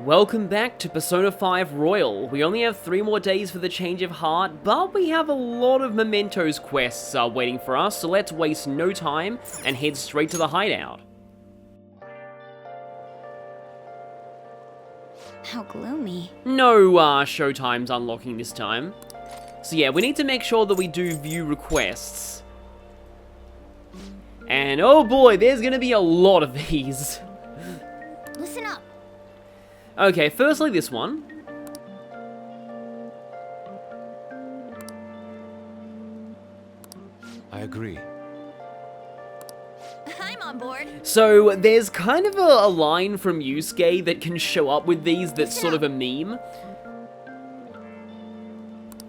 Welcome back to Persona 5 Royal. We only have 3 more days for the change of heart, but we have a lot of Mementos quests waiting for us, so let's waste no time and head straight to the hideout. How gloomy. No Showtime's unlocking this time. So yeah, we need to make sure that we do view requests. And oh boy, there's gonna be a lot of these. Listen up. Okay, firstly this one. I agree. I'm on board. So there's kind of a line from Yusuke that can show up with these that's sort of a meme.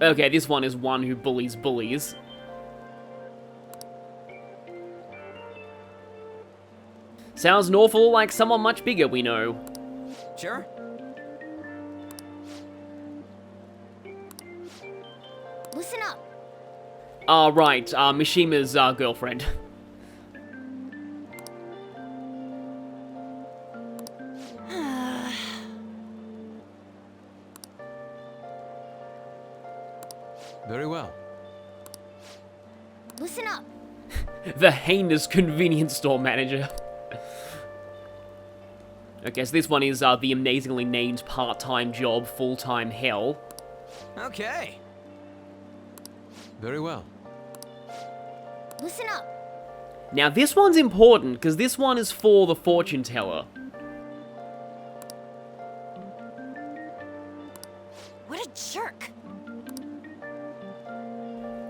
Okay, this one is one who bullies bullies. Sounds an awful like someone much bigger we know. Sure. Listen up. Right, Mishima's girlfriend. Very well. Listen up. The heinous convenience store manager. Okay, so this one is the amazingly named part-time job, full-time hell. Okay. Very well. Listen up. Now this one's important, because this one is for the fortune teller. What a jerk.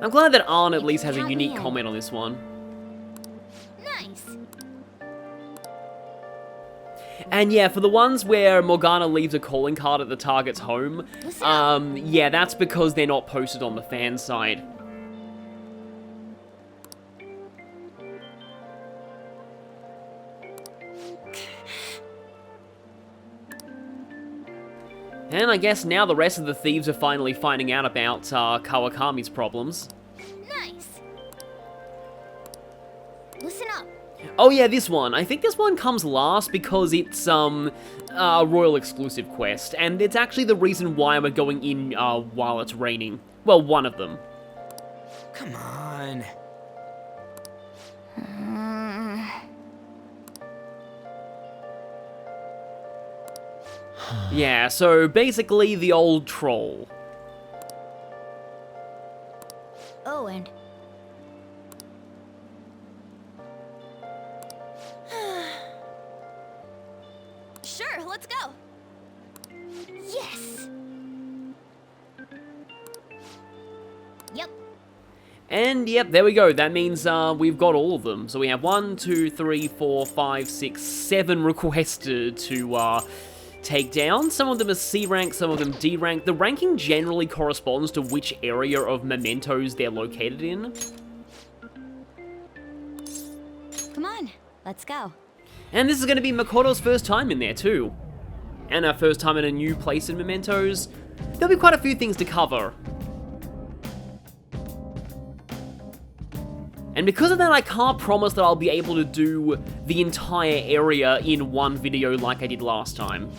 I'm glad that Arn at least has a unique comment on this one. Nice. And yeah, for the ones where Morgana leaves a calling card at the target's home, Listen up. yeah, that's because they're not posted on the fan side. And I guess now the rest of the thieves are finally finding out about Kawakami's problems. Nice. Listen up. Oh yeah, this one. I think this one comes last because it's a royal exclusive quest, and it's actually the reason why we're going in while it's raining. Well, one of them. Come on. Yeah, so basically the old troll. Oh, and... Sure, let's go. Yes. Yep. And yep, there we go. That means we've got all of them. So we have 1, 2, 3, 4, 5, 6, 7 requested to take down. Some of them are C rank, some of them D rank. The ranking generally corresponds to which area of Mementos they're located in. Come on, let's go. And this is going to be Makoto's first time in there too. And our first time in a new place in Mementos. There'll be quite a few things to cover. And because of that, I can't promise that I'll be able to do the entire area in one video like I did last time.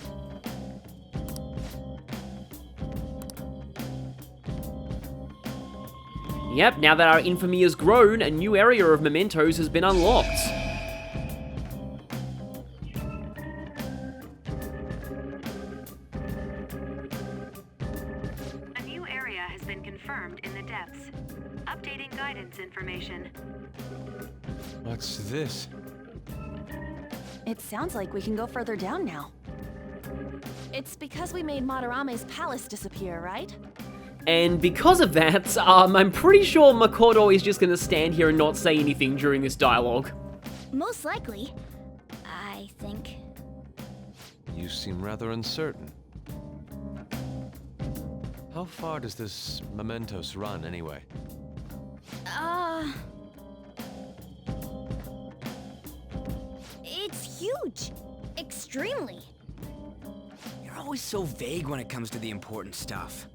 Yep, now that our infamy has grown, a new area of Mementos has been unlocked. A new area has been confirmed in the depths. Updating guidance information. What's this? It sounds like we can go further down now. It's because we made Madarame's palace disappear, right? And because of that, I'm pretty sure Makoto is just gonna stand here and not say anything during this dialogue. Most likely. I think. You seem rather uncertain. How far does this Mementos run, anyway? It's huge. Extremely. You're always so vague when it comes to the important stuff.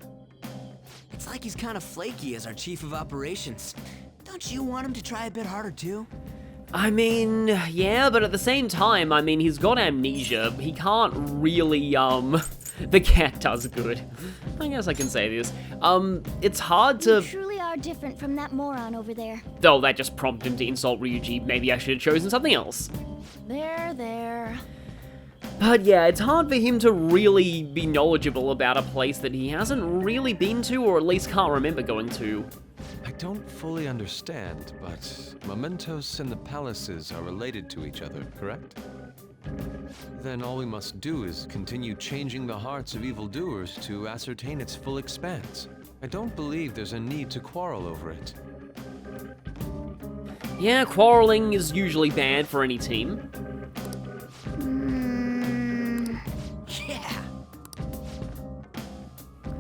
It's like he's kind of flaky as our chief of operations. Don't you want him to try a bit harder too? I mean, yeah, but at the same time, I mean, he's got amnesia. He can't really, the cat does good. I guess I can say this. It's hard to... You truly are different from that moron over there. Oh, that just prompted him to insult Ryuji. Maybe I should have chosen something else. There. But yeah, it's hard for him to really be knowledgeable about a place that he hasn't really been to, or at least can't remember going to. I don't fully understand, but Mementos and the palaces are related to each other, correct? Then all we must do is continue changing the hearts of evildoers to ascertain its full expanse. I don't believe there's a need to quarrel over it. Yeah, quarreling is usually bad for any team. Yeah.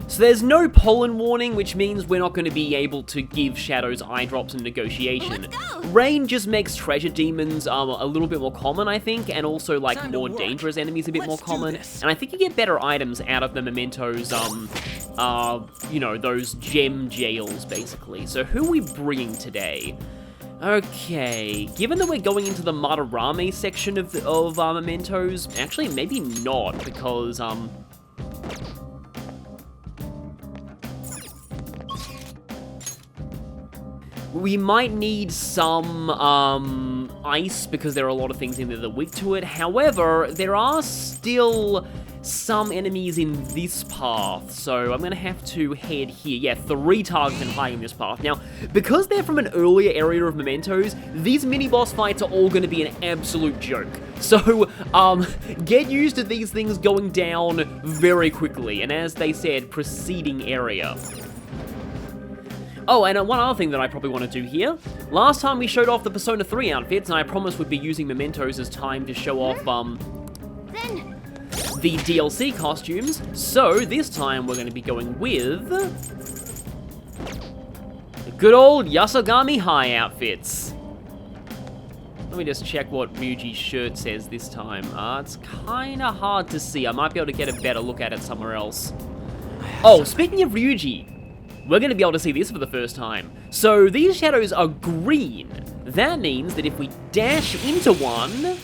So there's no pollen warning, which means we're not going to be able to give Shadows eye drops in negotiation. Let's go! Rain just makes treasure demons a little bit more common, I think, and also like Time to more work. dangerous enemies a bit more Let's do common. this. And I think you get better items out of the Mementos, you know, those gem jails, basically. So who are we bringing today? Okay, given that we're going into the Madarame section of Mementos, actually maybe not, because we might need some ice because there are a lot of things in there that are weak to it. However, there are still some enemies in this path, so I'm gonna have to head here. Yeah, 3 targets and high in this path. Now, because they're from an earlier area of Mementos, these mini-boss fights are all gonna be an absolute joke. So, get used to these things going down very quickly, and as they said, preceding area. Oh, and one other thing that I probably want to do here. Last time we showed off the Persona 3 outfits, and I promised we'd be using Mementos as time to show off, Then, the DLC costumes. So, this time we're going to be going with the good old Yasogami High outfits. Let me just check what Ryuji's shirt says this time. It's kind of hard to see. I might be able to get a better look at it somewhere else. Oh, speaking of Ryuji, we're going to be able to see this for the first time. So these shadows are green. That means that if we dash into one,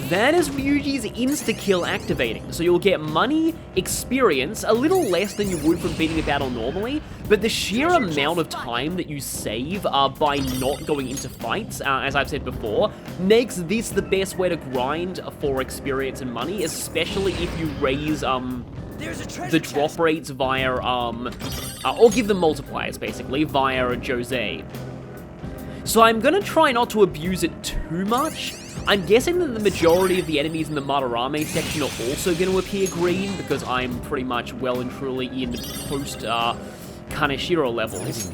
that is Ryuji's insta-kill activating. So you'll get money, experience, a little less than you would from beating a battle normally, but the sheer amount of time that you save by not going into fights, as I've said before, makes this the best way to grind for experience and money, especially if you raise the drop rates via, or give them multipliers, basically, via Jose. So I'm gonna try not to abuse it too much. I'm guessing that the majority of the enemies in the Madarame section are also gonna appear green, because I'm pretty much well and truly in post, Kaneshiro levels.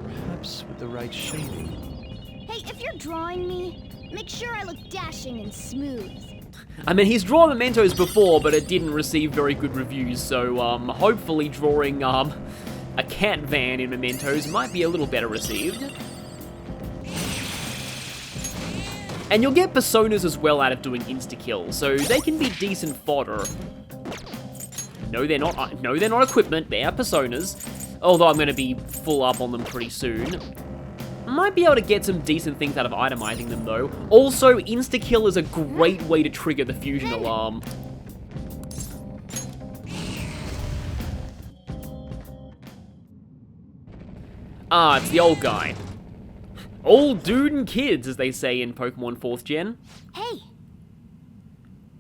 Perhaps with the right shading. hey, if you're drawing me, make sure I look dashing and smooth. I mean, he's drawn Mementos before, but it didn't receive very good reviews, so hopefully drawing a cat van in Mementos might be a little better received. And you'll get personas as well out of doing insta-kill, so they can be decent fodder. No, they're not. No, they're not equipment. They are personas. Although I'm going to be full up on them pretty soon. Might be able to get some decent things out of itemizing them, though. Also, insta-kill is a great way to trigger the fusion alarm. Ah, it's the old guy. Old dude and kids, as they say in Pokemon 4th Gen. Hey,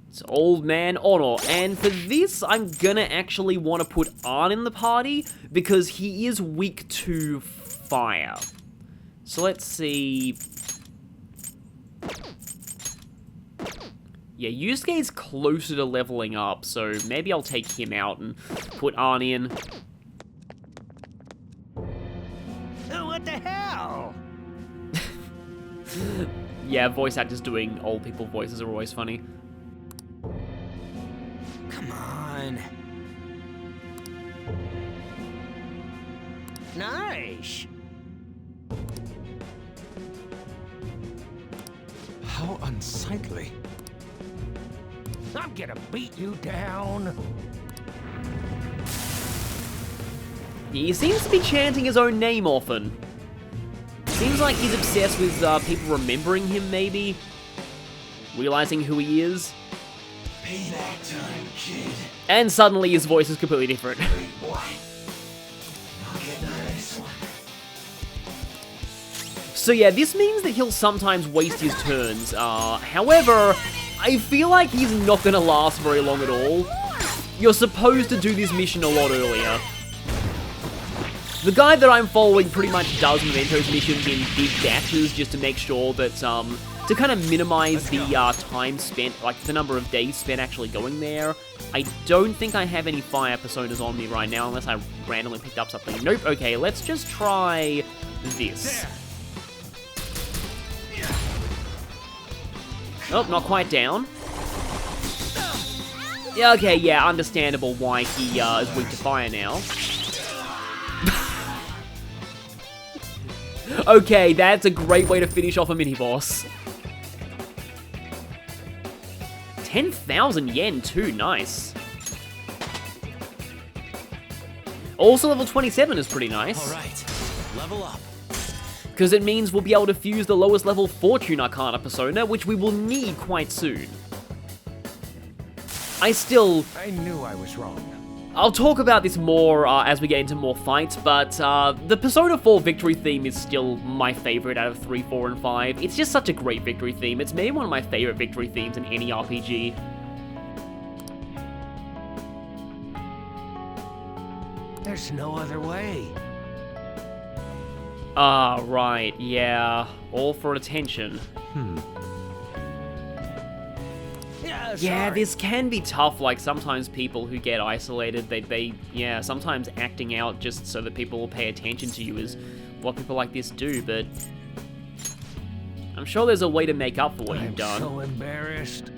It's Old Man Honor, and for this, I'm gonna actually want to put Arn in the party, because he is weak to fire. So let's see... Yeah, Yusuke's closer to leveling up, so maybe I'll take him out and put Arn in. What the hell? Yeah, voice actors doing old people voices are always funny. Come on. Nice. How unsightly. I'm gonna beat you down. He seems to be chanting his own name often. Seems like he's obsessed with people remembering him, maybe? Realizing who he is. Payback time, kid. And suddenly his voice is completely different. Boy. I'll get this one. So yeah, this means that he'll sometimes waste his turns. However, I feel like he's not gonna last very long at all. You're supposed to do this mission a lot earlier. The guy that I'm following pretty much does Mementos missions in big batches just to make sure that, to kind of minimize the time spent, like the number of days spent actually going there. I don't think I have any fire personas on me right now unless I randomly picked up something. Nope, okay, let's just try this. Oh, not quite down. Yeah, okay, yeah, understandable why he is weak to fire now. Okay, that's a great way to finish off a mini-boss. 10,000 yen too, nice. Also level 27 is pretty nice. Alright, level up. Because it means we'll be able to fuse the lowest level Fortune Arcana persona, which we will need quite soon. I knew I was wrong. I'll talk about this more as we get into more fights, but the Persona 4 victory theme is still my favorite out of 3, 4, and 5. It's just such a great victory theme. It's maybe one of my favorite victory themes in any RPG. There's no other way. Ah, right, yeah. All for attention. Yeah, Sorry. this can be tough, like sometimes people who get isolated, yeah, sometimes acting out just so that people will pay attention to you is what people like this do, but I'm sure there's a way to make up for what you've done. I'm so embarrassed.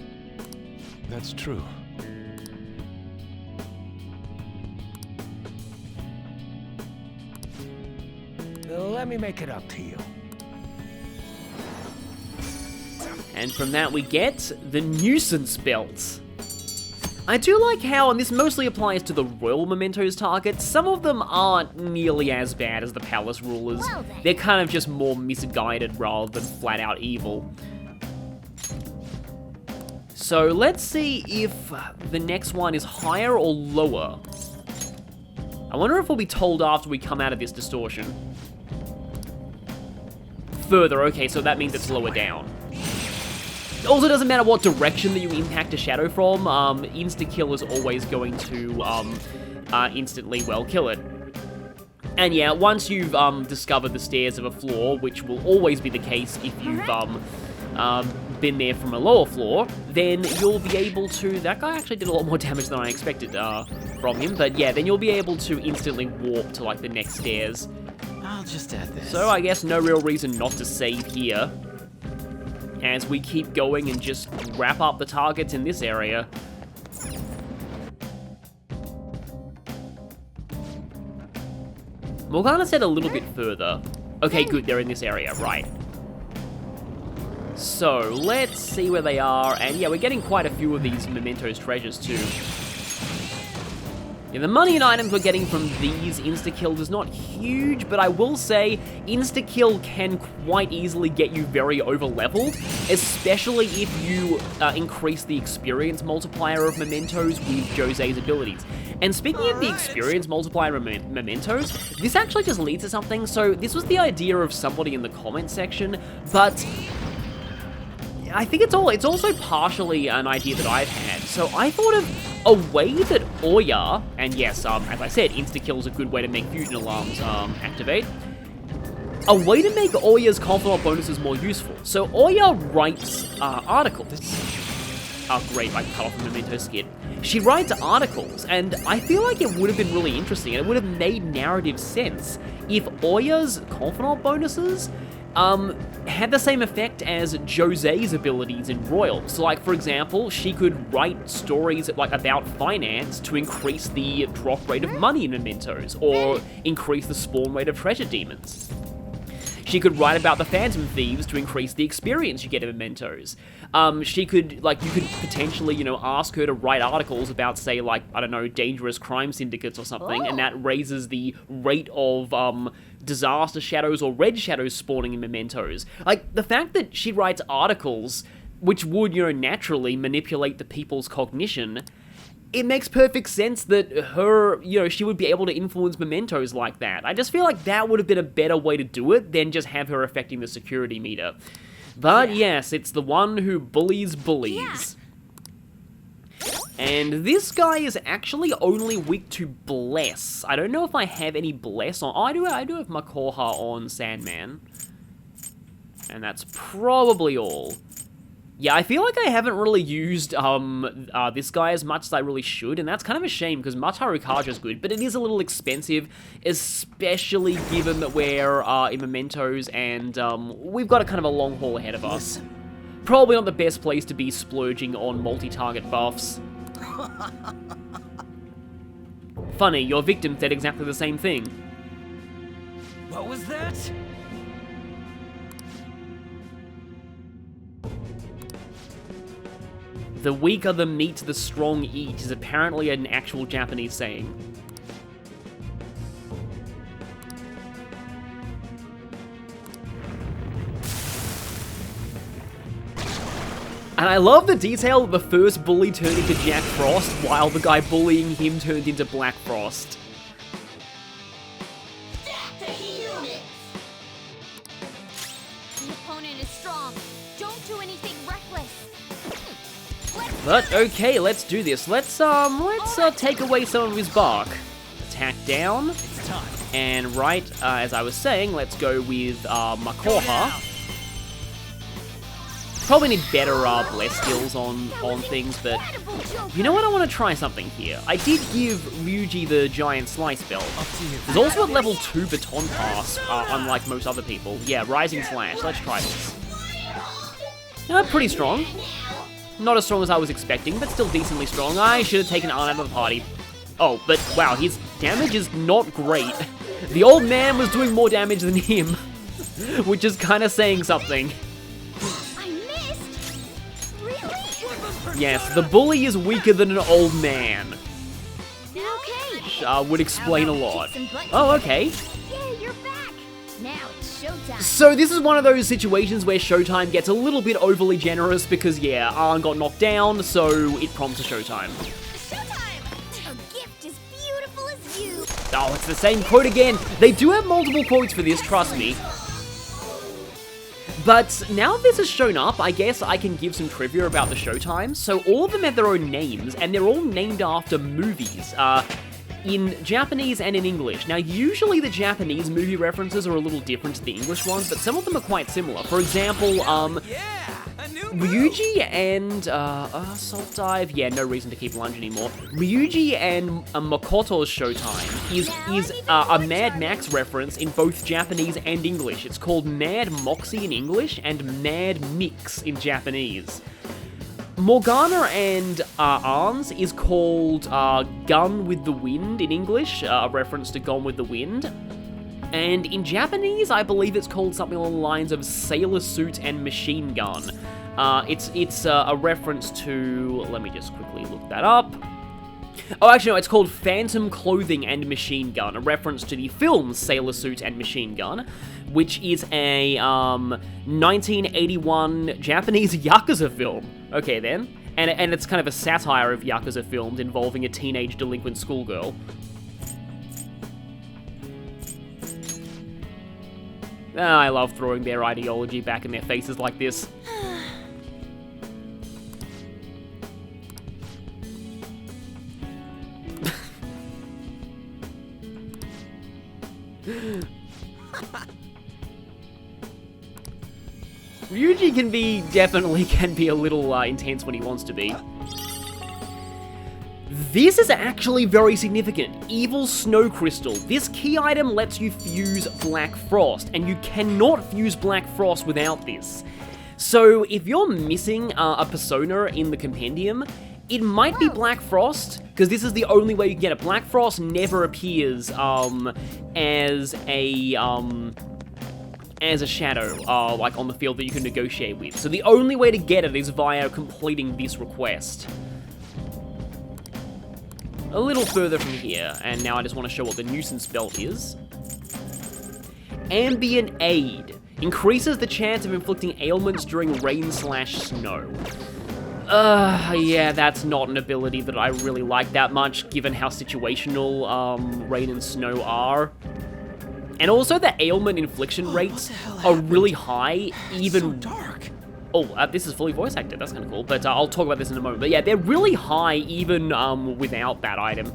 That's true. Let me make it up to you. And from that we get the Nuisance Belt. I do like how, and this mostly applies to the Royal Mementos targets, some of them aren't nearly as bad as the Palace Rulers. Well then. They're kind of just more misguided rather than flat out evil. So let's see if the next one is higher or lower. I wonder if we'll be told after we come out of this distortion. Further, okay, so that means it's lower down. Also, doesn't matter what direction that you impact a shadow from, Insta-kill is always going to instantly, well, kill it. And yeah, once you've discovered the stairs of a floor, which will always be the case if you've been there from a lower floor, then you'll be able to... That guy actually did a lot more damage than I expected from him, but yeah, then you'll be able to instantly warp to, like, the next stairs. I'll just add this. So I guess no real reason not to save here, as we keep going and just wrap up the targets in this area. We'll kind of set a little bit further. Okay, good, they're in this area, right. So, let's see where they are, and yeah, we're getting quite a few of these Mementos treasures too. Yeah, the money and items we're getting from these insta-kills is not huge, but I will say insta-kill can quite easily get you very over-leveled, especially if you increase the experience multiplier of Mementos with Jose's abilities. And speaking of the experience multiplier of Mementos, this actually just leads to something. So this was the idea of somebody in the comment section, but I think it's also partially an idea that I've had. So I thought of a way that Oya, and yes, as I said, insta-kill is a good way to make fusion alarms activate. A way to make Oya's confidant bonuses more useful. So Oya writes articles. Oh great, I cut off a Memento skit. She writes articles, and I feel like it would have been really interesting, and it would have made narrative sense if Oya's confidant bonuses had the same effect as Jose's abilities in Royal. So like, for example, she could write stories like about finance to increase the drop rate of money in Mementos, or increase the spawn rate of treasure demons. She could write about the Phantom Thieves to increase the experience you get in Mementos. She could, like, you could potentially, you know, ask her to write articles about, say, like, I don't know, dangerous crime syndicates or something, and that raises the rate of, disaster shadows or red shadows spawning in Mementos. Like, the fact that she writes articles which would, you know, naturally manipulate the people's cognition, it makes perfect sense that her, you know, she would be able to influence Mementos like that. I just feel like that would have been a better way to do it than just have her affecting the security meter. But yes, it's the one who bullies bullies. And this guy is actually only weak to Bless. I don't know if I have any Bless on. Oh, I do have Makoha on Sandman. And that's probably all. Yeah, I feel like I haven't really used this guy as much as I really should, and that's kind of a shame, because Mataru Kaja's good, but it is a little expensive, especially given that we're in Mementos, and we've got a kind of a long haul ahead of us. Probably not the best place to be splurging on multi-target buffs. Funny, your victim said exactly the same thing. What was that? The weaker the meat, the strong eat is apparently an actual Japanese saying. And I love the detail that the first bully turned into Jack Frost, while the guy bullying him turned into Black Frost. The opponent is strong. Don't do anything reckless. But okay, let's do this. Let's take away some of his bark. Attack down. It's time. And right, as I was saying, let's go with Makoha. Probably need better Bless skills on things, but you know what? I want to try something here. I did give Ryuji the giant slice belt. There's also a level 2 baton pass, unlike most other people. Yeah, Rising Slash. Let's try this. Pretty strong. Not as strong as I was expecting, but still decently strong. I should have taken Arn out of the party. Oh, but wow, his damage is not great. The old man was doing more damage than him, which is kind of saying something. I missed. Really? Yes, the bully is weaker than an old man. Okay. Would explain a lot. Oh, okay. Yeah, you're back. Now it's showtime. So this is one of those situations where Showtime gets a little bit overly generous because, yeah, Arn got knocked down, so it prompts a Showtime. Showtime! A gift as beautiful as you. Oh, it's the same quote again. They do have multiple quotes for this, trust me. But now this has shown up, I guess I can give some trivia about the Showtime. So all of them have their own names, and they're all named after movies. In Japanese and in English. Now, usually the Japanese movie references are a little different to the English ones, but some of them are quite similar. For example, Ryuji and, Salt Dive, yeah, no reason to keep lunge anymore. Ryuji and Makoto's Showtime is a Mad Max reference in both Japanese and English. It's called Mad Moxie in English and Mad Mix in Japanese. Morgana and Arns is called Gun with the Wind in English, a reference to Gone with the Wind. And in Japanese, I believe it's called something along the lines of Sailor Suit and Machine Gun. It's a reference to, let me just quickly look that up. Oh, actually, no, it's called Phantom Clothing and Machine Gun, a reference to the film Sailor Suit and Machine Gun, which is a 1981 Japanese Yakuza film. Okay, then. And it's kind of a satire of Yakuza films involving a teenage delinquent schoolgirl. I love throwing their ideology back in their faces like this. Ryuji definitely can be a little intense when he wants to be. This is actually very significant. Evil Snow Crystal. This key item lets you fuse Black Frost, and you cannot fuse Black Frost without this. So if you're missing a persona in the compendium, it might be Black Frost, because this is the only way you can get it. Black Frost never appears as a as a shadow, like on the field that you can negotiate with. So the only way to get it is via completing this request. A little further from here, and now I just want to show what the nuisance belt is. Ambient Aid. Increases the chance of inflicting ailments during rain/snow. Yeah, that's not an ability that I really like that much, given how situational rain and snow are. And also the ailment infliction rates are really high, even... So dark. Oh, this is fully voice acted, that's kind of cool, but I'll talk about this in a moment. But yeah, they're really high even without that item.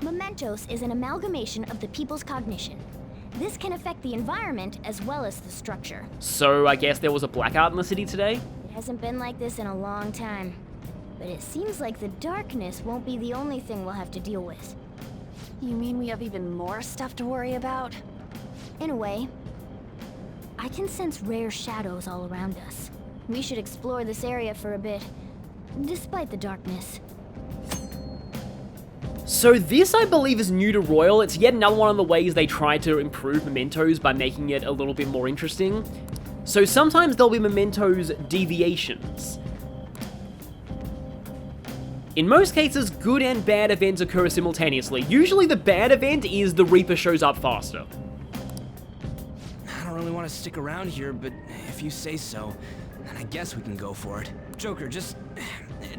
Mementos is an amalgamation of the people's cognition. This can affect the environment as well as the structure. So I guess there was a blackout in the city today? It hasn't been like this in a long time. But it seems like the darkness won't be the only thing we'll have to deal with. You mean we have even more stuff to worry about? In a way. I can sense rare shadows all around us. We should explore this area for a bit, despite the darkness. So this, I believe, is new to Royal. It's yet another one of the ways they try to improve Mementos by making it a little bit more interesting. So sometimes there'll be Mementos deviations. In most cases, good and bad events occur simultaneously. Usually the bad event is the Reaper shows up faster. I don't really want to stick around here, but if you say so, then I guess we can go for it. Joker, just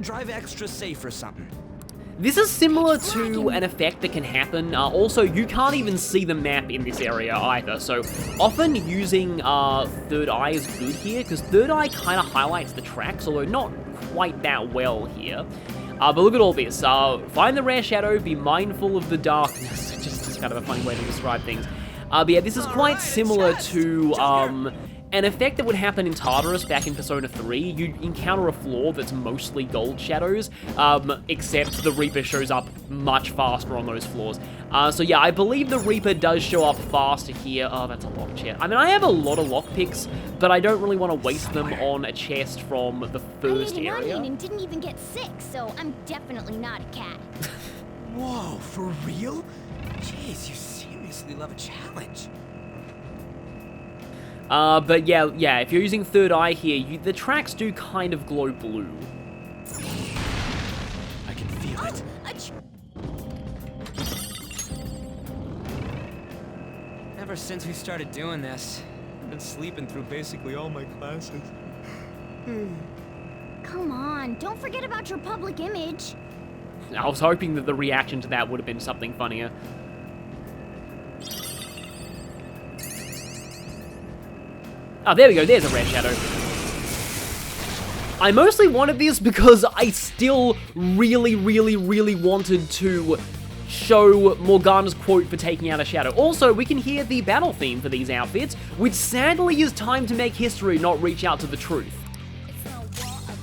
drive extra safe or something. This is similar to an effect that can happen. Also, you can't even see the map in this area either, so often using Third Eye is good here, because Third Eye kind of highlights the tracks, although not quite that well here. But look at all this. Find the rare shadow, be mindful of the darkness. Just kind of a funny way to describe things. But yeah, this is quite similar to an effect that would happen in Tartarus back in Persona 3. You encounter a floor that's mostly gold shadows, except the Reaper shows up much faster on those floors. So yeah, I believe the Reaper does show up faster here. Oh, that's a lock chest. I mean, I have a lot of lockpicks, but I don't really want to waste them on a chest from the first I ate an area. onion and didn't even get sick, so I'm definitely not a cat. Whoa, for real? Jeez, you seriously love a challenge. But yeah, if you're using Third Eye here, the tracks do kind of glow blue. I can feel it. Ever since we started doing this, I've been sleeping through basically all my classes. Come on, don't forget about your public image. I was hoping that the reaction to that would have been something funnier. Oh, there we go, there's a rare shadow. I mostly wanted this because I still really wanted to show Morgana's quote for taking out a shadow. Also, we can hear the battle theme for these outfits, which sadly is time to make history, not reach out to the truth.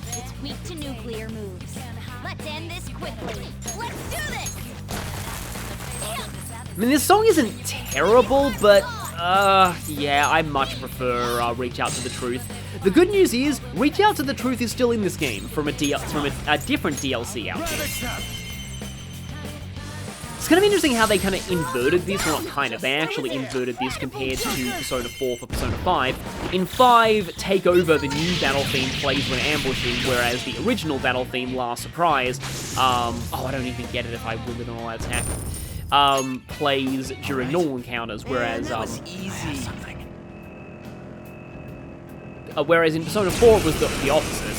It's weak to nuclear moves. Let's end this quickly. Let's do this! I mean, this song isn't terrible, but yeah, I much prefer Reach Out to the Truth. The good news is, Reach Out to the Truth is still in this game from a different DLC outfit. It's kind of interesting how they kind of inverted this, well not kind of, they actually inverted this compared to Persona 4 for Persona 5. In 5, Take Over, the new battle theme, plays when ambushing, whereas the original battle theme, Last Surprise, oh, I don't even get it if I win with an all-out attack, plays during normal encounters, whereas, whereas in Persona 4 it was the opposite.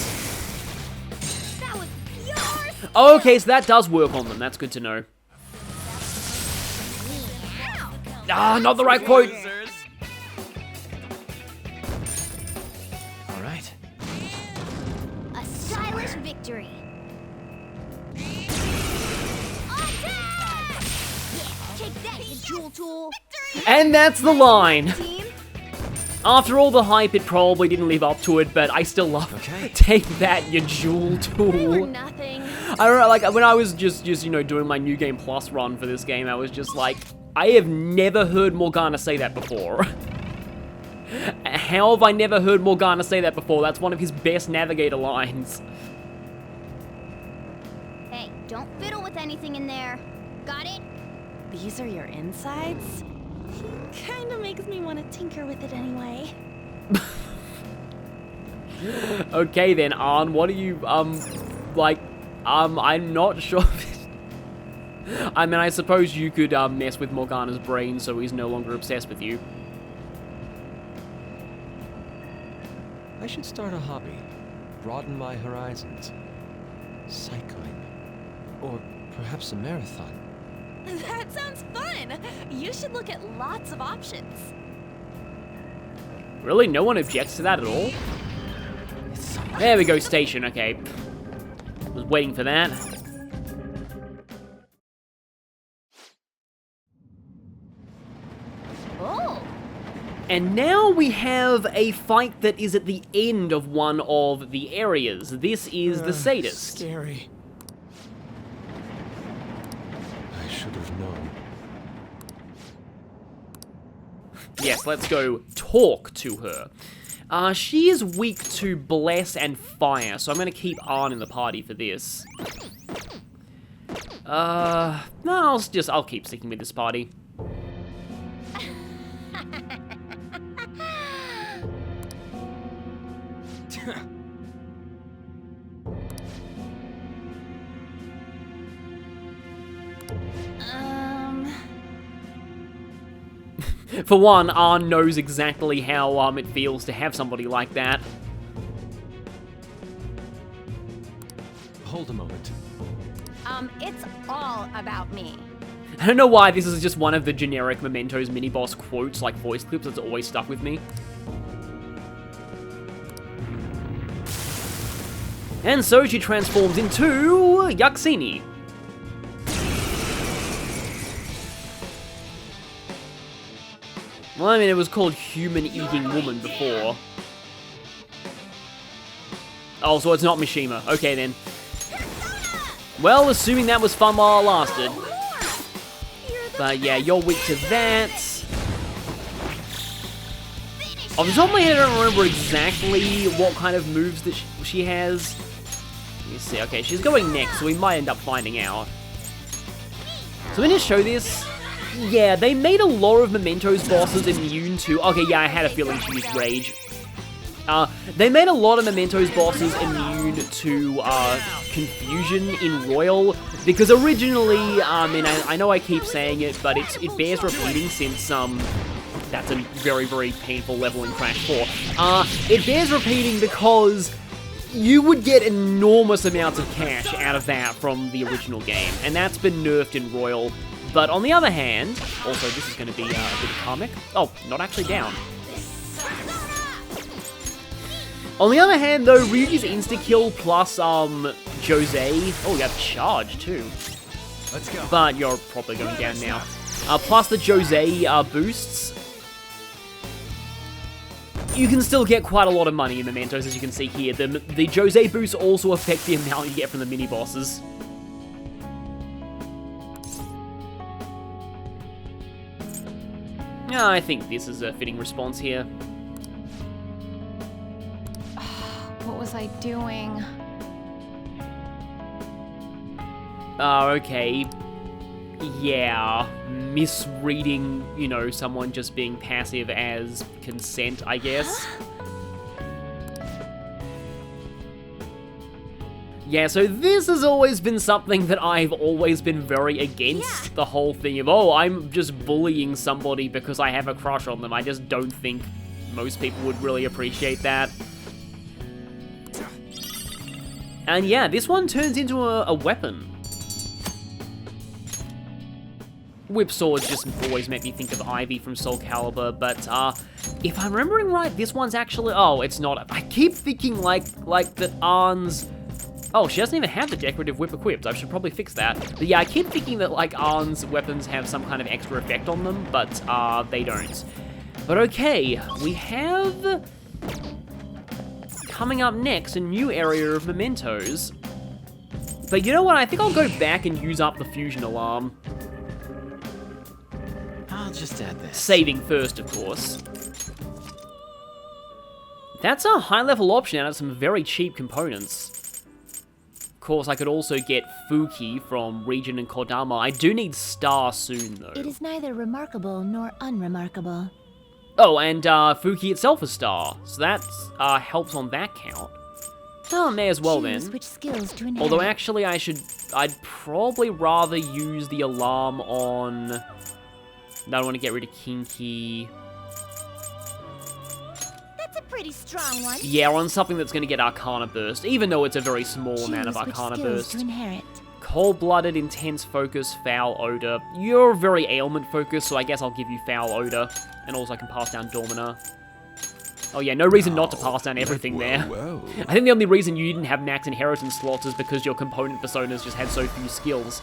That was yours! Okay, so that does work on them, that's good to know. Ah, not the right quote! Alright. A stylish victory. Attack! Yeah, take that, you jewel tool. And that's the line! Team. After all the hype, it probably didn't live up to it, but I still love it. Take that, you jewel tool. They were nothing. I don't know, like, when I was just you know, doing my New Game Plus run for this game, I was just like, I have never heard Morgana say that before. How have I never heard Morgana say that before? That's one of his best Navigator lines. Hey, don't fiddle with anything in there. Got it? These are your insides? Kinda makes me want to tinker with it anyway. Okay then, Arn, what are you, I'm not sure. I mean, I suppose you could, mess with Morgana's brain so he's no longer obsessed with you. I should start a hobby. Broaden my horizons. Cycling. Or perhaps a marathon. That sounds fun! You should look at lots of options. Really? No one objects to that at all? There we go, station, okay. Was waiting for that. Oh! And now we have a fight that is at the end of one of the areas. This is the sadist. Scary. I should have known. Yes, let's go talk to her. She is weak to bless and fire, so I'm going to keep Arn in the party for this. No, I'll keep sticking with this party. For one, Arn knows exactly how it feels to have somebody like that. Hold a moment. It's all about me. I don't know why this is just one of the generic Mementos mini-boss quotes, like voice clips, that's always stuck with me. And so she transforms into Yaxini. Well, I mean, it was called Human Eating Woman before. Oh, so it's not Mishima. Okay, then. Well, assuming that was fun while it lasted. But yeah, you're weak to that. Off the top of my head, I don't remember exactly what kind of moves that she has. Let me see. Okay, she's going next, so we might end up finding out. So let me just show this. Yeah, they made a lot of Mementos bosses immune to... Okay, yeah, I had a feeling she used Rage. They made a lot of Mementos bosses immune to confusion in Royal, because originally, and I know I keep saying it, but it bears repeating since that's a very, very painful level in Crash 4. It bears repeating because you would get enormous amounts of cash out of that from the original game, and that's been nerfed in Royal. But on the other hand, also this is going to be a bit karmic. Oh, not actually down. On the other hand, though, Ryuji's Insta-kill plus Jose. Oh, you have charge too. Let's go. But you're probably going down now. Plus the Jose boosts. You can still get quite a lot of money in Mementos, as you can see here. The Jose boosts also affect the amount you get from the mini bosses. Yeah, I think this is a fitting response here. What was I doing? Okay. Yeah, misreading, you know, someone just being passive as consent, I guess. Yeah, so this has always been something that I've always been very against. The whole thing of, oh, I'm just bullying somebody because I have a crush on them. I just don't think most people would really appreciate that. And yeah, this one turns into a weapon. Whip swords just always make me think of Ivy from Soul Calibur, but if I'm remembering right, this one's actually... Oh, it's not. I keep thinking like that Arn's... Oh, she doesn't even have the decorative whip equipped. I should probably fix that. But yeah, I keep thinking that like Arn's weapons have some kind of extra effect on them, but they don't. But okay, we have... Coming up next, a new area of Mementos. But you know what? I think I'll go back and use up the fusion alarm. I'll just add this. Saving first, of course. That's a high-level option out of some very cheap components. course, I could also get Fuki from Region and Kodama. I do need Star soon, though. It is neither remarkable nor unremarkable. Oh, and Fuki itself is Star, so that helps on that count. Oh, may as well Choose then. which skills to inherit. Although actually I'd probably rather use the alarm on... I don't want to get rid of Kinky. That's a pretty strong one. Yeah, on something that's going to get Arcana Burst, even though it's a very small amount of Choose which Arcana skills Burst. to inherit. Cold-blooded, intense focus, foul odor. You're very ailment focused, so I guess I'll give you foul odor. And also I can pass down Dormina. Oh yeah, no reason not to pass down everything there. Well. I think the only reason you didn't have max inheritance slots is because your component personas just had so few skills.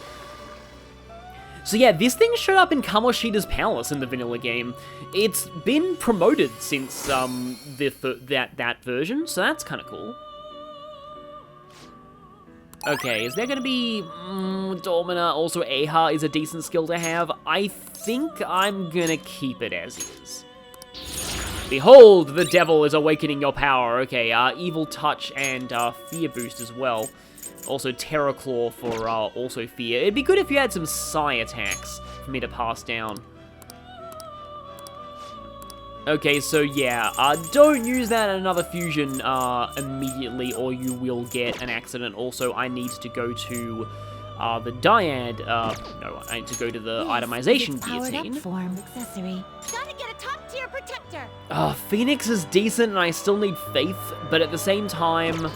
So yeah, this thing showed up in Kamoshida's Palace in the vanilla game. It's been promoted since that version, so that's kind of cool. Okay, is there going to be... Dormina, also Aha is a decent skill to have. I think I'm going to keep it as is. Behold, the devil is awakening your power. Okay, Evil Touch and Fear Boost as well. Also Terror Claw for also Fear. It'd be good if you had some Psi attacks for me to pass down. Okay, so yeah, don't use that in another fusion immediately or you will get an accident. Also, I need to go to the dyad, no, I need to go to the itemization guillotine. Form accessory. Gotta get a top-tier protector. Phoenix is decent and I still need Faith, but at the same time,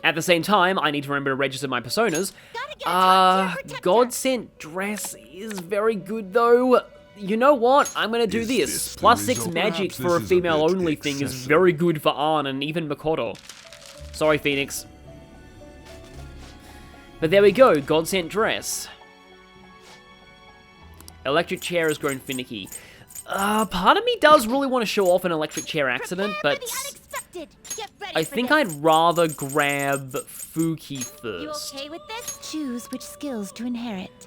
I need to remember to register my personas. Gotta get a top-tier protector. God-sent Dress is very good though. You know what? I'm gonna do this. Plus 6 magic for a female-only thing is very good for Arn and even Makoto. Sorry, Phoenix. But there we go, God-sent Dress. Electric chair has grown finicky. Part of me does really want to show off an electric chair accident, but I think I'd rather grab Fuki first. You okay with this? Choose which skills to inherit.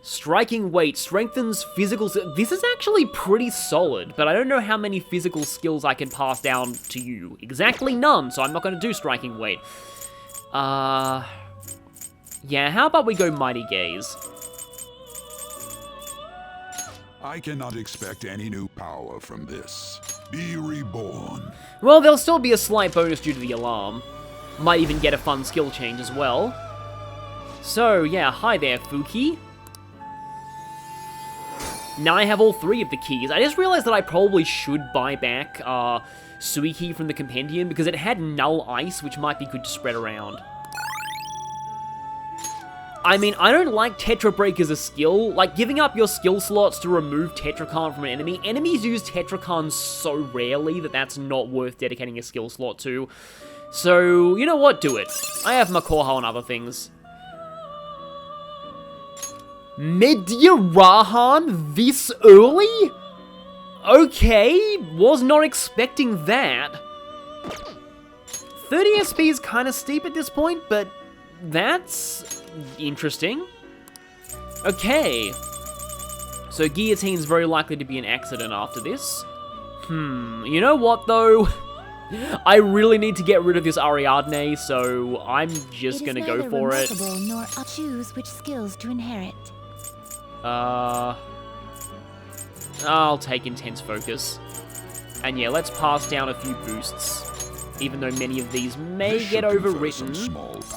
Striking weight strengthens physical... This is actually pretty solid, but I don't know how many physical skills I can pass down to you. Exactly none, so I'm not going to do striking weight. Yeah, how about we go Mighty Gaze? I cannot expect any new power from this. Be reborn. Well, there'll still be a slight bonus due to the alarm. Might even get a fun skill change as well. So, yeah, hi there, Fuki. Now I have all 3 of the keys. I just realized that I probably should buy back Suiki from the Compendium because it had Null Ice, which might be good to spread around. I mean, I don't like Tetra Break as a skill. Like, giving up your skill slots to remove Tetrakan from an enemy. Enemies use Tetrakan so rarely that that's not worth dedicating a skill slot to. So, you know what? Do it. I have Makoha and other things. Medyarahan this early? Okay, was not expecting that. 30 SP is kind of steep at this point, but that's interesting. Okay. So guillotine's very likely to be an accident after this. You know what though? I really need to get rid of this Ariadne, so I'm just gonna go for it. Nor choose which skills to inherit. I'll take Intense Focus. And yeah, let's pass down a few boosts. Even though many of these may get overwritten.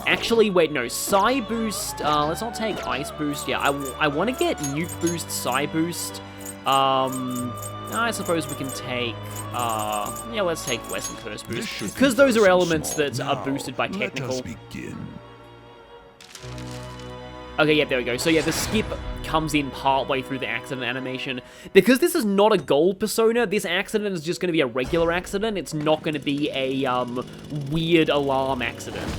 Actually, wait, no. Psi Boost, let's not take Ice Boost. Yeah, I want to get Nuke Boost, Psi Boost. I suppose we can take, yeah, let's take Bless and Curse Boost. Because those are elements that are boosted by Technical. Okay, yeah, there we go. So yeah, the skip comes in partway through the accident animation. Because this is not a gold persona, this accident is just going to be a regular accident. It's not going to be a weird alarm accident.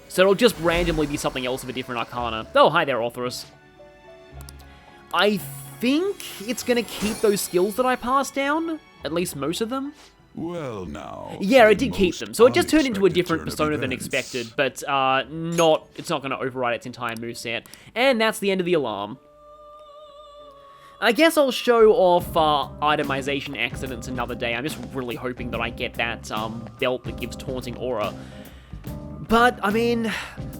So it'll just randomly be something else of a different arcana. Oh, hi there, Orthrus. I think it's going to keep those skills that I passed down. At least most of them. Well, now. Yeah, it did keep them. So it just turned into a different persona than expected, but it's not going to override its entire moveset. And that's the end of the alarm. I guess I'll show off itemization accidents another day. I'm just really hoping that I get that belt that gives Taunting Aura. But, I mean,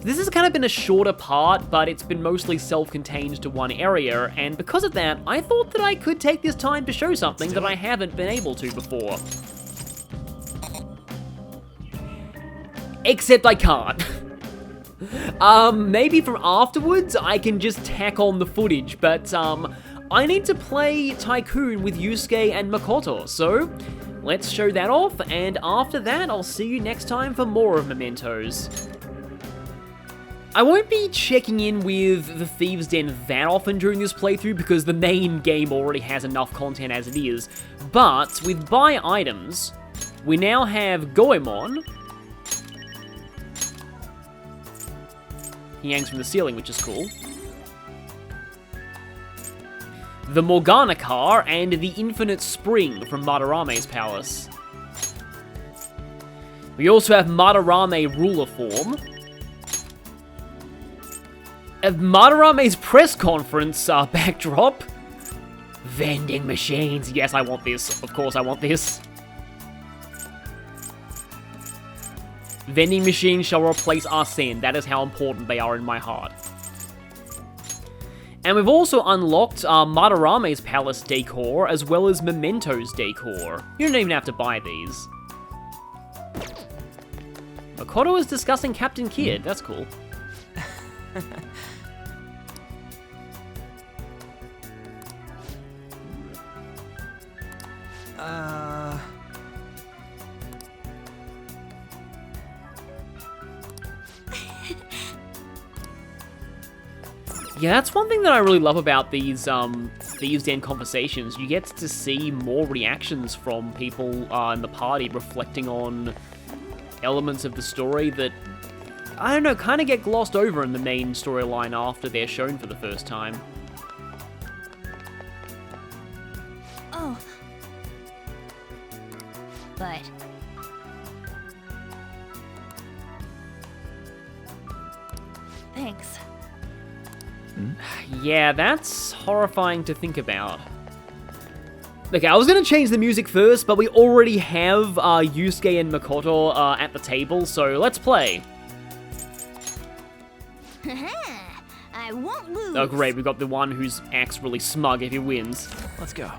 this has kind of been a shorter part, but it's been mostly self-contained to one area, and because of that, I thought that I could take this time to show something that I haven't been able to before. Except I can't. Maybe from afterwards, I can just tack on the footage, but, I need to play Tycoon with Yusuke and Makoto, so let's show that off, and after that, I'll see you next time for more of Mementos. I won't be checking in with the Thieves Den that often during this playthrough because the main game already has enough content as it is, but with buy items, we now have Goemon. He hangs from the ceiling, which is cool. The Morgana car, and the Infinite Spring from Madarame's palace. We also have Madarame ruler form. Madarame's press conference backdrop. Vending machines. Yes, I want this. Of course I want this. Vending machines shall replace Arsene. That is how important they are in my heart. And we've also unlocked Madarame's palace decor, as well as Mementos decor. You don't even have to buy these. Makoto is discussing Captain Kidd. That's cool. Yeah, that's one thing that I really love about these Thieves Den conversations. You get to see more reactions from people in the party reflecting on elements of the story that, I don't know, kind of get glossed over in the main storyline after they're shown for the first time. Oh. But... thanks. Yeah, that's horrifying to think about. Okay, I was going to change the music first, but we already have Yusuke and Makoto at the table, so let's play. I won't lose. Oh great, we've got the one who's acts really smug if he wins. Let's go.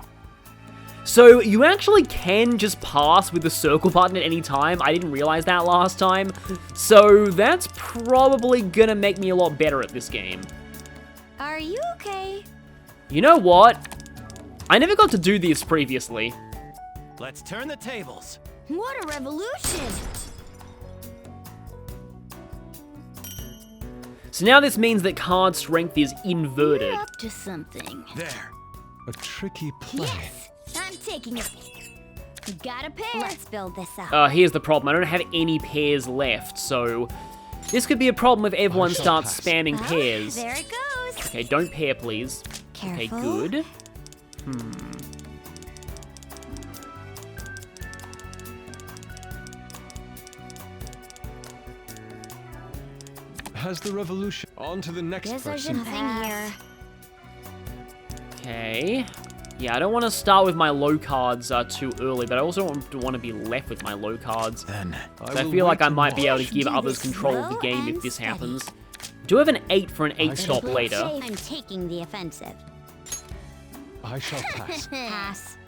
So you actually can just pass with the circle button at any time. I didn't realize that last time. So that's probably gonna make me a lot better at this game. Are you okay? You know what? I never got to do this previously. Let's turn the tables. What a revolution! So now this means that card strength is inverted. You're up to something. There. A tricky play. Yes, I'm taking it. You got a pair. Let's build this up. Here's the problem. I don't have any pairs left, so this could be a problem if everyone starts spamming pairs. There it goes. Okay, don't pair, please. Careful. Okay, good. Has the revolution. On to the next Guess I person. should nothing here. Okay. Yeah, I don't want to start with my low cards too early, but I also don't want to be left with my low cards. Then I feel like I might be able to give others control of the game if this happens. Do have an 8 for an 8 stop later. I'm taking the offensive. I shall pass. Pass.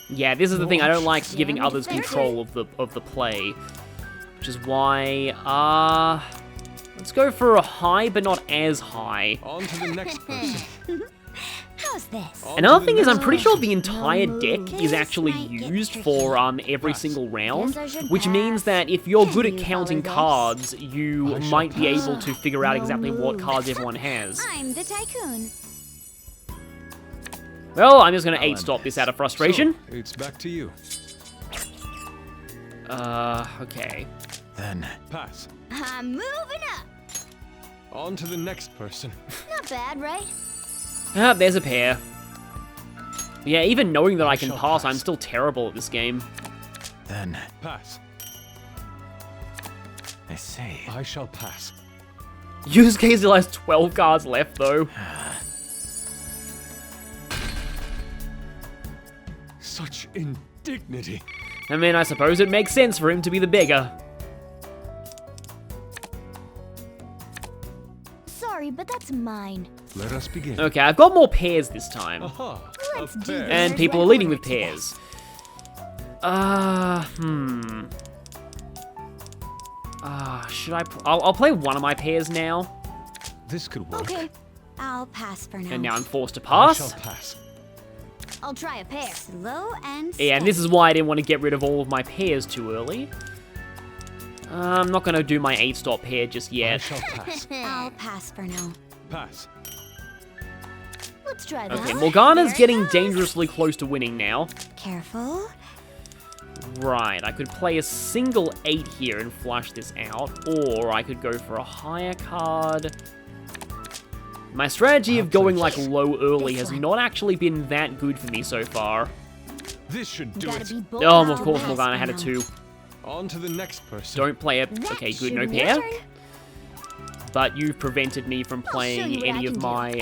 Yeah, this is the thing. I don't like giving others control of the play, which is why let's go for a high, but not as high. On to the next person. How's this? Another thing is, I'm pretty sure the entire deck is actually used for every single round, which means that if you're good at counting cards, you might be able to figure out exactly what cards everyone has. I'm the Tycoon. Well, I'm just gonna 8-stop this out of frustration. So, it's back to you. Okay. Then Pass. I'm moving up. On to the next person. Not bad, right? Ah, there's a pair. Yeah, even knowing that I can pass, I'm still terrible at this game. Then Pass. I see. I shall pass. Yusuke still has 12 cards left, though. Such indignity. I mean, I suppose it makes sense for him to be the beggar. Sorry, but that's mine. Let us begin. Okay, I've got more pairs this time. Aha. Let's a do pair. this. And people are leading with pairs. Should I... I'll play one of my pairs now. This could work. Okay, I'll pass for now. And now I'm forced to I pass. shall pass. I'll try a pair. Slow and Yeah, and this is why I didn't want to get rid of all of my pairs too early. I'm not going to do my 8-stop pair just I yet. shall pass. I'll pass for now. Pass. Let's try this. Okay, Morgana's There it getting goes. dangerously close to winning now. Careful. Right, I could play a single 8 here and flush this out, or I could go for a higher card. My strategy of going like low early has not actually been that good for me so far. This should do Gotta it. be bold. Oh, now. of course pass Morgana for had a now. 2. On to the next person. Don't play it. That Okay, good, should no be pair. your turn. But you've prevented me from I'll show you playing what any I of can do. my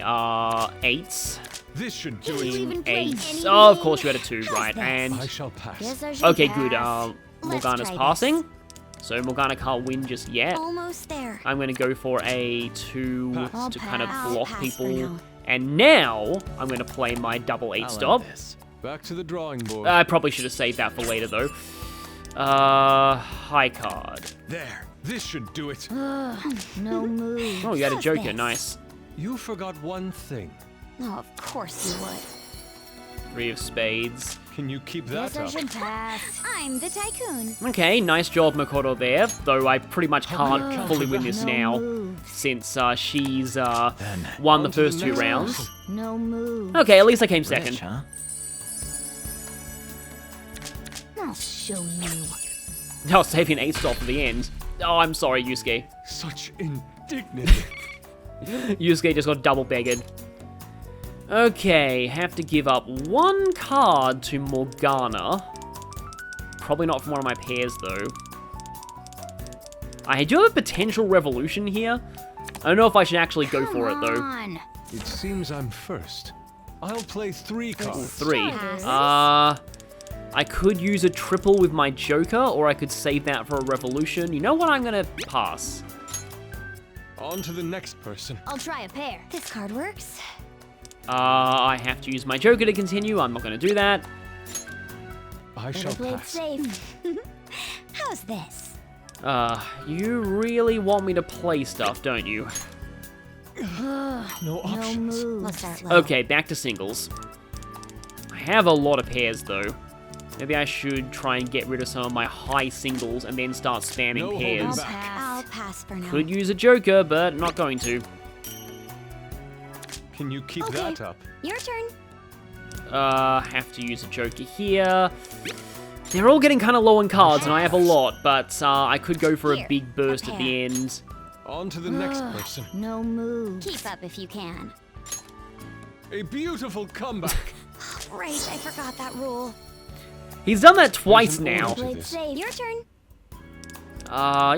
8s. This should do Can you it. even play 8s. anything? Oh, of course you had a 2, How's right? this? And I shall pass. Guess I should okay, good. pass. Let's Morgana's try passing, so Morgana can't win just yet. Almost there. I'm going to go for a 2 Pass. to kind of I'll block pass for people. now. And now I'm going to play my double 8-stop. Back to the drawing board. I probably should have saved that for later though. High card. There. This should do it. No move. Oh, you had a How's joker, this? nice. You forgot one thing. Oh, of course you would. 3 of spades. Can you keep that Guess I up? should pass. I'm the Tycoon. Okay, nice job Makoto there, though I pretty much can't many fully counts win is this No now, moves. since she's won the on to the first 2 next rounds. person. No move. Okay, at least I came second. huh? I'll show you. Oh, saving an 8-stop for the end. Oh, I'm sorry, Yusuke. Such indignity. Yusuke just got double beggared. Okay, have to give up 1 card to Morgana. Probably not from one of my pairs, though. I do have a potential revolution here. I don't know if I should actually go for it, though. On. It seems I'm first. I'll play 3 cards. 3. Pass. I could use a triple with my Joker, or I could save that for a revolution. You know what? I'm gonna pass. On to the next person. I'll try a pair. This card works. I have to use my Joker to continue. I'm not gonna do that. I shall Better play it pass. safe. How's this? You really want me to play stuff, don't you? No No options. move. We'll start low. Okay, back to singles. I have a lot of pairs, though. Maybe I should try and get rid of some of my high singles and then start spamming No holding pairs. I'll back. I'll pass. pass for now. Could use a Joker, but not going to. Can you keep Okay. that up? Your turn. Have to use a Joker here. They're all getting kind of low on cards, and I have a lot, but I could go for a Here, big burst a at the end. On to the next person. No move. Keep up if you can. A beautiful comeback. Right, I forgot that rule. He's done that twice There's an now. order to Play it this. safe. Your turn.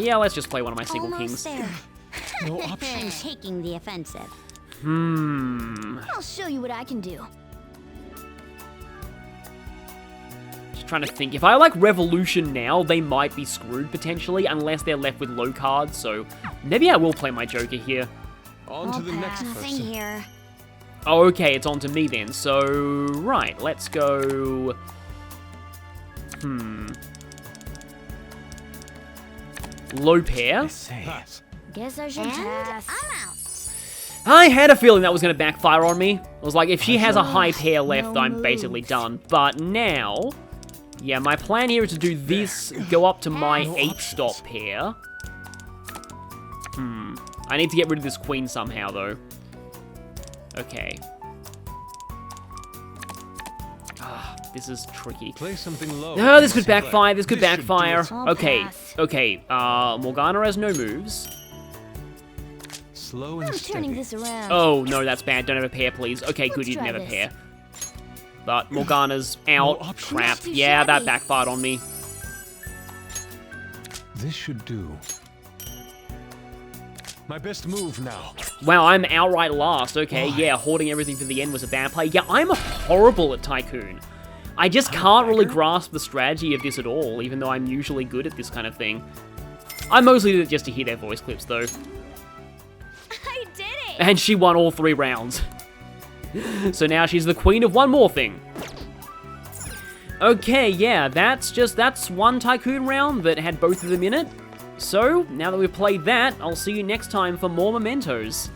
Yeah, let's just play one of my single Almost kings. there. No I'm options. taking the offensive. I'll show you what I can do. Just trying to think. If I like Revolution now, they might be screwed potentially, unless they're left with low cards, so maybe I will play my Joker here. On to I'll the next pass. Nothing person. here. Oh, okay, it's on to me then. So, right, let's go... Low pair. Pass. Guess I should And pass. I'm out. I had a feeling that was going to backfire on me. I was like, if she has a high pair left, No I'm basically moves. done. But now, yeah, my plan here is to do this, go up to my No 8-stop pair. I need to get rid of this queen somehow, though. Okay. This is tricky. Play something low. No, this could Play. backfire, this could This should do backfire. it. I'll Okay, pass. okay, Morgana has no moves. Slow and I'm steady. turning this around. Oh, no, that's bad. Don't have a pair, please. Okay, good, Let's you didn't try have a this. pair. But Morgana's out. options. Crap. Not too Yeah, that shabby. backfired on me. This should do. My best move now. Wow, I'm outright last. Okay, Why? yeah, hoarding everything for the end was a bad play. Yeah, I'm horrible at Tycoon. I just can't really grasp the strategy of this at all, even though I'm usually good at this kind of thing. I mostly do it just to hear their voice clips, though. I did And she won all 3 rounds. So now she's the queen of one more thing. Okay, yeah, that's one Tycoon round that had both of them in it. So, now that we've played that, I'll see you next time for more Mementos.